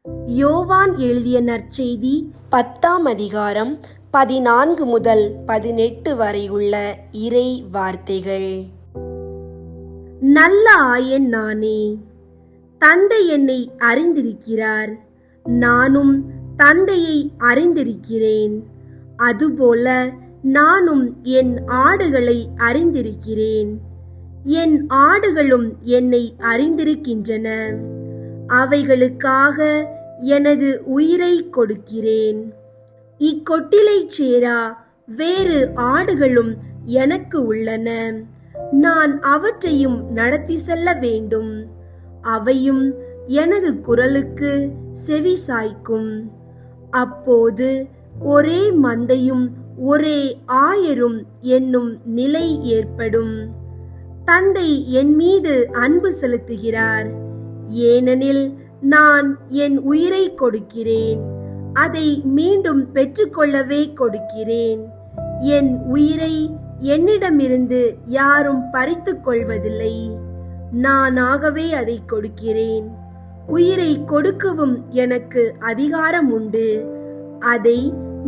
யோவான் எழுதிய நற்செய்தி 10ஆம் அதிகாரம் 14 முதல் 18 வரை உள்ள இறை வார்த்தைகள். நல்ல ஆயன் நானே. தந்தை என்னை அறிந்திருக்கிறார், நானும் தந்தையை அறிந்திருக்கிறேன். அதுபோல நானும் என் ஆடுகளை அறிந்திருக்கிறேன். என் ஆடுகளும் என்னை அறிந்திருக்கின்றன. அவைகளுக்காக எனது உயிரை கொடுக்கிறேன். இக்கொட்டிலைச் சேரா வேறு ஆடுகளும் எனக்கு உள்ளன. நான் அவற்றையும் நடத்தி செல்ல வேண்டும். அவையும் எனது குரலுக்கு செவி சாய்க்கும். அப்போது ஒரே மந்தையும் ஒரே ஆயரும் என்னும் நிலை ஏற்படும். தந்தை என் மீது அன்பு செலுத்துகிறார், ஏனெனில் நான் என் உயிரை கொடுக்கிறேன். அதை மீண்டும் பெற்றுக்கொள்ளவே கொடுக்கிறேன். என் உயிரை என்னிடமிருந்து யாரும் பறித்துக் கொள்வதில்லை. நானாகவே அதை கொடுக்கிறேன். உயிரை கொடுக்கவும் எனக்கு அதிகாரம் உண்டு. அதை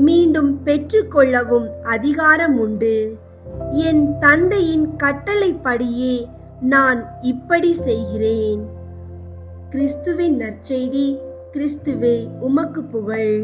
மீண்டும் பெற்றுக்கொள்ளவும் அதிகாரம் உண்டு. என் தந்தையின் கட்டளைப்படியே நான் இப்படி செய்கிறேன். கிறிஸ்துவின் நற்செய்தி. கிறிஸ்துவே உமக்கு புகழ்.